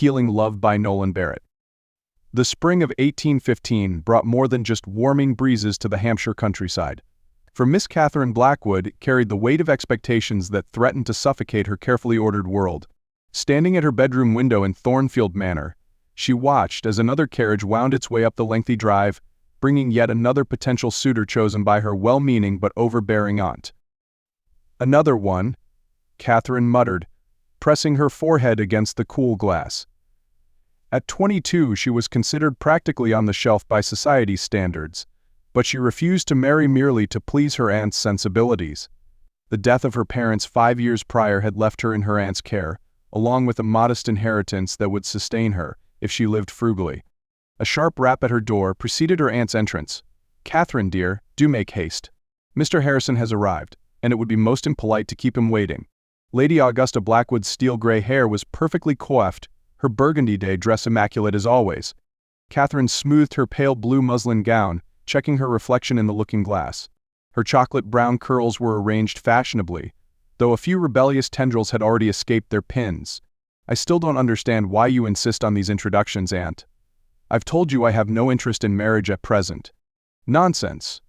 Healing Love by Nolan Barrett. The spring of 1815 brought more than just warming breezes to the Hampshire countryside. For Miss Catherine Blackwood, it carried the weight of expectations that threatened to suffocate her carefully ordered world. Standing at her bedroom window in Thornfield Manor, she watched as another carriage wound its way up the lengthy drive, bringing yet another potential suitor chosen by her well-meaning but overbearing aunt. "Another one," Catherine muttered, pressing her forehead against the cool glass. At 22, she was considered practically on the shelf by society's standards, but she refused to marry merely to please her aunt's sensibilities. The death of her parents 5 years prior had left her in her aunt's care, along with a modest inheritance that would sustain her if she lived frugally. A sharp rap at her door preceded her aunt's entrance. "Catherine, dear, do make haste. Mr. Harrison has arrived, and it would be most impolite to keep him waiting." Lady Augusta Blackwood's steel-gray hair was perfectly coiffed, her burgundy day dress immaculate as always. Catherine smoothed her pale blue muslin gown, checking her reflection in the looking-glass. Her chocolate-brown curls were arranged fashionably, though a few rebellious tendrils had already escaped their pins. "I still don't understand why you insist on these introductions, Aunt. I've told you I have no interest in marriage at present." "Nonsense."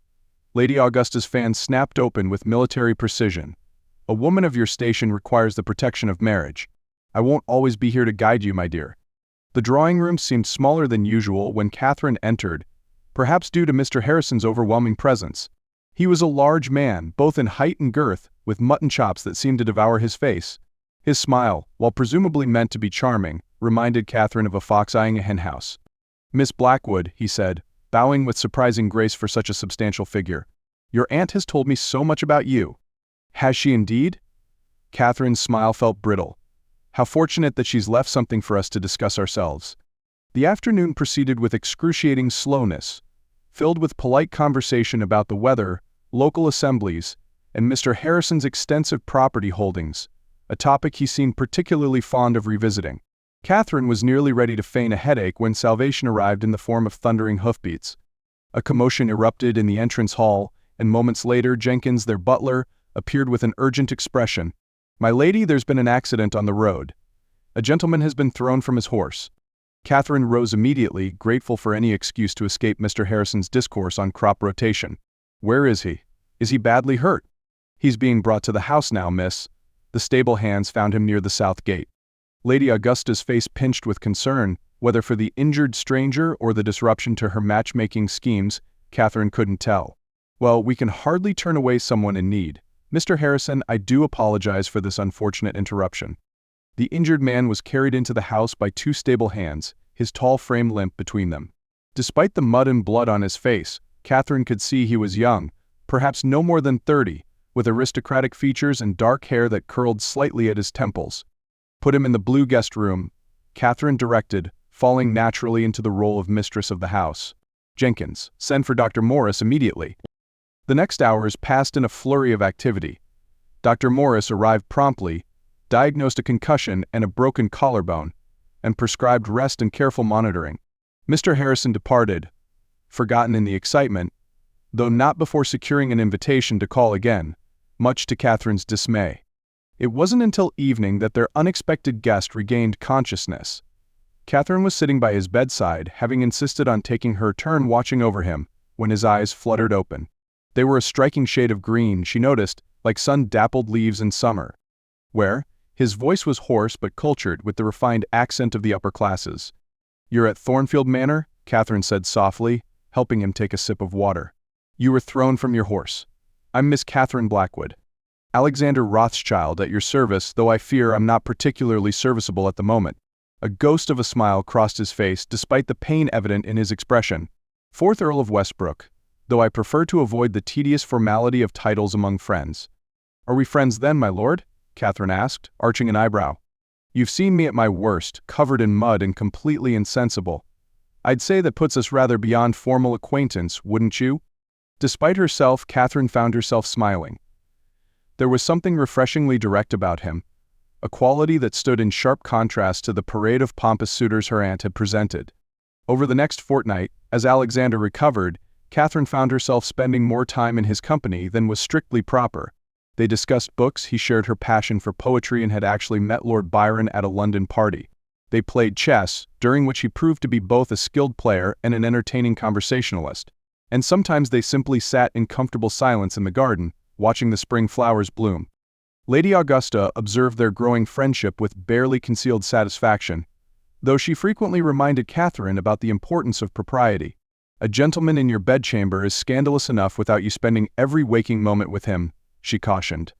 Lady Augusta's fan snapped open with military precision. "A woman of your station requires the protection of marriage. I won't always be here to guide you, my dear." The drawing room seemed smaller than usual when Catherine entered, perhaps due to Mr. Harrison's overwhelming presence. He was a large man, both in height and girth, with mutton chops that seemed to devour his face. His smile, while presumably meant to be charming, reminded Catherine of a fox eyeing a henhouse. "Miss Blackwood," he said, bowing with surprising grace for such a substantial figure, "your aunt has told me so much about you." "Has she indeed?" Catherine's smile felt brittle. "How fortunate that she's left something for us to discuss ourselves." The afternoon proceeded with excruciating slowness, filled with polite conversation about the weather, local assemblies, and Mr. Harrison's extensive property holdings, a topic he seemed particularly fond of revisiting. Catherine was nearly ready to feign a headache when salvation arrived in the form of thundering hoofbeats. A commotion erupted in the entrance hall, and moments later Jenkins, their butler, appeared with an urgent expression. "My lady, there's been an accident on the road. A gentleman has been thrown from his horse." Catherine rose immediately, grateful for any excuse to escape Mr. Harrison's discourse on crop rotation. "Where is he? Is he badly hurt?" "He's being brought to the house now, miss. The stable hands found him near the south gate." Lady Augusta's face pinched with concern, whether for the injured stranger or the disruption to her matchmaking schemes, Catherine couldn't tell. "Well, we can hardly turn away someone in need. Mr. Harrison, I do apologize for this unfortunate interruption." The injured man was carried into the house by 2 stable hands, his tall frame limp between them. Despite the mud and blood on his face, Catherine could see he was young, perhaps no more than 30, with aristocratic features and dark hair that curled slightly at his temples. "Put him in the blue guest room," Catherine directed, falling naturally into the role of mistress of the house. "Jenkins, send for Dr. Morris immediately." The next hours passed in a flurry of activity. Dr. Morris arrived promptly, diagnosed a concussion and a broken collarbone, and prescribed rest and careful monitoring. Mr. Harrison departed, forgotten in the excitement, though not before securing an invitation to call again, much to Catherine's dismay. It wasn't until evening that their unexpected guest regained consciousness. Catherine was sitting by his bedside, having insisted on taking her turn watching over him, when his eyes fluttered open. They were a striking shade of green, she noticed, like sun-dappled leaves in summer. "Where?" His voice was hoarse but cultured, with the refined accent of the upper classes. "You're at Thornfield Manor?" Catherine said softly, helping him take a sip of water. "You were thrown from your horse. I'm Miss Catherine Blackwood. Alexander Rothschild at your service, though I fear I'm not particularly serviceable at the moment." A ghost of a smile crossed his face, despite the pain evident in his expression. "Fourth Earl of Westbrook, though I prefer to avoid the tedious formality of titles among friends." "Are we friends then, my lord?" Catherine asked, arching an eyebrow. "You've seen me at my worst, covered in mud and completely insensible. I'd say that puts us rather beyond formal acquaintance, wouldn't you?" Despite herself, Catherine found herself smiling. There was something refreshingly direct about him, a quality that stood in sharp contrast to the parade of pompous suitors her aunt had presented. Over the next fortnight, as Alexander recovered, Catherine found herself spending more time in his company than was strictly proper. They discussed books, he shared her passion for poetry and had actually met Lord Byron at a London party. They played chess, during which he proved to be both a skilled player and an entertaining conversationalist. And sometimes they simply sat in comfortable silence in the garden, watching the spring flowers bloom. Lady Augusta observed their growing friendship with barely concealed satisfaction, though she frequently reminded Catherine about the importance of propriety. "A gentleman in your bedchamber is scandalous enough without you spending every waking moment with him," she cautioned.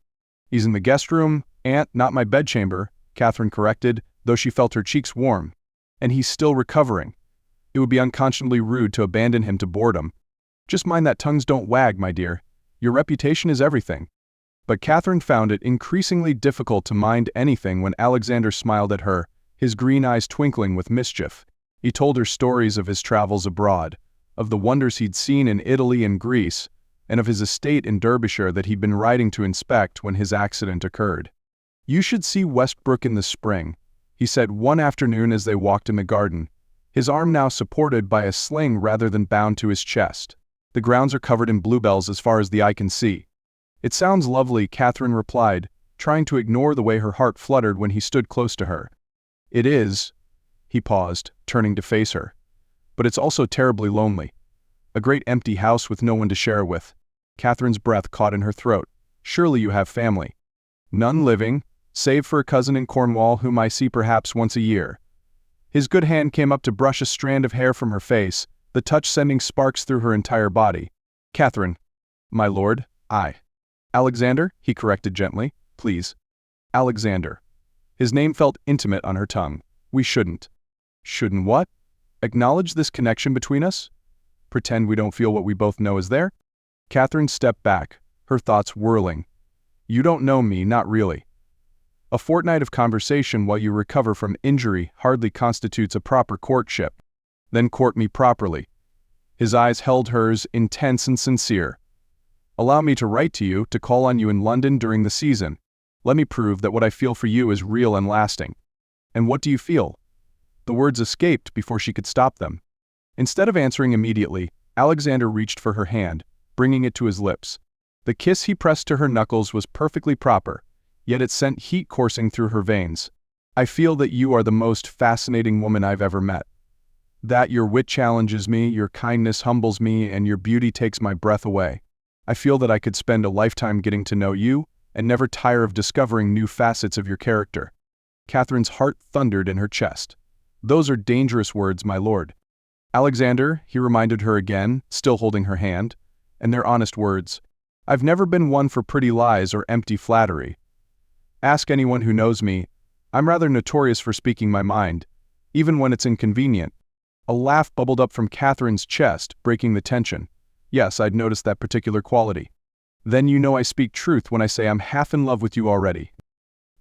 "He's in the guest room, aunt, not my bedchamber," Catherine corrected, though she felt her cheeks warm. "And he's still recovering. It would be unconscionably rude to abandon him to boredom. Just mind that tongues don't wag, my dear. Your reputation is everything." But Catherine found it increasingly difficult to mind anything when Alexander smiled at her, his green eyes twinkling with mischief. He told her stories of his travels abroad, of the wonders he'd seen in Italy and Greece, and of his estate in Derbyshire that he'd been riding to inspect when his accident occurred. "You should see Westbrook in the spring," he said one afternoon as they walked in the garden, his arm now supported by a sling rather than bound to his chest. "The grounds are covered in bluebells as far as the eye can see." "It sounds lovely," Catherine replied, trying to ignore the way her heart fluttered when he stood close to her. "It is," he paused, turning to face her. "But it's also terribly lonely. A great empty house with no one to share with." Catherine's breath caught in her throat. "Surely you have family." "None living, save for a cousin in Cornwall whom I see perhaps once a year." His good hand came up to brush a strand of hair from her face, the touch sending sparks through her entire body. "Catherine." "My lord, I." "Alexander," he corrected gently. "Please." "Alexander." His name felt intimate on her tongue. "We shouldn't." "Shouldn't what?" "Acknowledge this connection between us? Pretend we don't feel what we both know is there?" Catherine stepped back, her thoughts whirling. "You don't know me, not really. A fortnight of conversation while you recover from injury hardly constitutes a proper courtship. Then court me properly." His eyes held hers, intense and sincere. "Allow me to write to you, to call on you in London during the season. Let me prove that what I feel for you is real and lasting." "And what do you feel?" The words escaped before she could stop them. Instead of answering immediately, Alexander reached for her hand, bringing it to his lips. The kiss he pressed to her knuckles was perfectly proper, yet it sent heat coursing through her veins. "I feel that you are the most fascinating woman I've ever met. That your wit challenges me, your kindness humbles me, and your beauty takes my breath away. I feel that I could spend a lifetime getting to know you, and never tire of discovering new facets of your character." Catherine's heart thundered in her chest. "Those are dangerous words, my lord." "Alexander," he reminded her again, still holding her hand, "and they're honest words. I've never been one for pretty lies or empty flattery. Ask anyone who knows me. I'm rather notorious for speaking my mind, even when it's inconvenient." A laugh bubbled up from Catherine's chest, breaking the tension. "Yes, I'd noticed that particular quality." "Then you know I speak truth when I say I'm half in love with you already."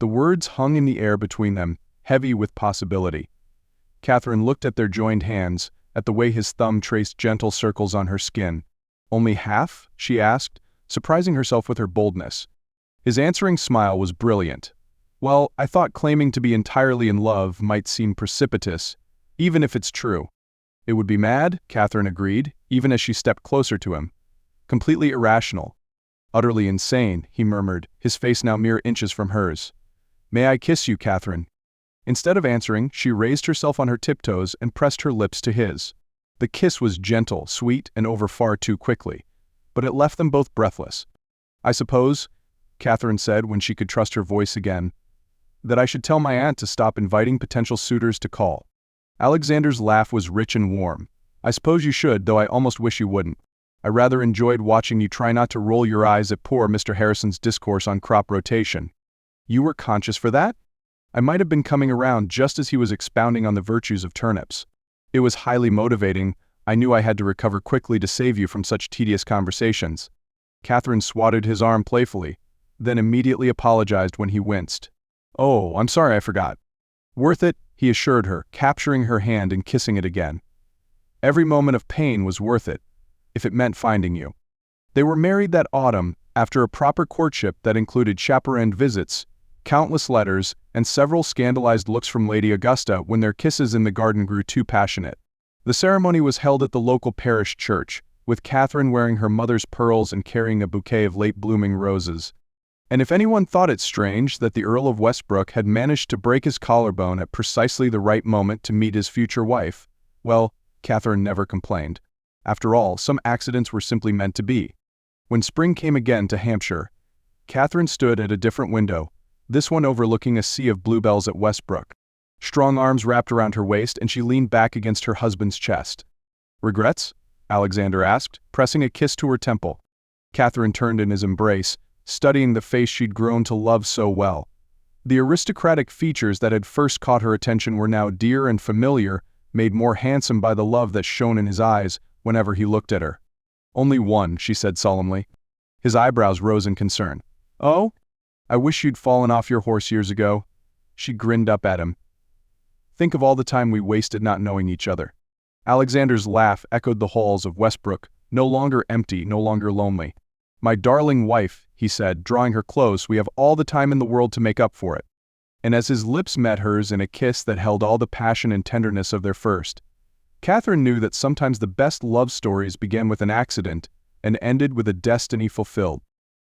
The words hung in the air between them, heavy with possibility. Catherine looked at their joined hands, at the way his thumb traced gentle circles on her skin. "Only half?" she asked, surprising herself with her boldness. His answering smile was brilliant. "Well, I thought claiming to be entirely in love might seem precipitous, even if it's true." "It would be mad," Catherine agreed, even as she stepped closer to him. "Completely irrational." "Utterly insane," he murmured, his face now mere inches from hers. "May I kiss you, Catherine?" Instead of answering, she raised herself on her tiptoes and pressed her lips to his. The kiss was gentle, sweet, and over far too quickly, but it left them both breathless. "I suppose," Catherine said when she could trust her voice again, "that I should tell my aunt to stop inviting potential suitors to call." Alexander's laugh was rich and warm. "I suppose you should, though I almost wish you wouldn't. I rather enjoyed watching you try not to roll your eyes at poor Mr. Harrison's discourse on crop rotation." "You were conscious for that?" "I might have been coming around just as he was expounding on the virtues of turnips. It was highly motivating. I knew I had to recover quickly to save you from such tedious conversations." Catherine swatted his arm playfully, then immediately apologized when he winced. "Oh, I'm sorry, I forgot." "Worth it," he assured her, capturing her hand and kissing it again. "Every moment of pain was worth it, if it meant finding you." They were married that autumn, after a proper courtship that included chaperoned visits, countless letters, and several scandalized looks from Lady Augusta when their kisses in the garden grew too passionate. The ceremony was held at the local parish church, with Catherine wearing her mother's pearls and carrying a bouquet of late-blooming roses. And if anyone thought it strange that the Earl of Westbrook had managed to break his collarbone at precisely the right moment to meet his future wife, well, Catherine never complained. After all, some accidents were simply meant to be. When spring came again to Hampshire, Catherine stood at a different window, this one overlooking a sea of bluebells at Westbrook. Strong arms wrapped around her waist and she leaned back against her husband's chest. "Regrets?" Alexander asked, pressing a kiss to her temple. Catherine turned in his embrace, studying the face she'd grown to love so well. The aristocratic features that had first caught her attention were now dear and familiar, made more handsome by the love that shone in his eyes whenever he looked at her. "Only one," she said solemnly. His eyebrows rose in concern. "Oh? I wish you'd fallen off your horse years ago." She grinned up at him. "Think of all the time we wasted not knowing each other." Alexander's laugh echoed the halls of Westbrook, no longer empty, no longer lonely. "My darling wife," he said, drawing her close, "we have all the time in the world to make up for it." And as his lips met hers in a kiss that held all the passion and tenderness of their first, Catherine knew that sometimes the best love stories began with an accident and ended with a destiny fulfilled.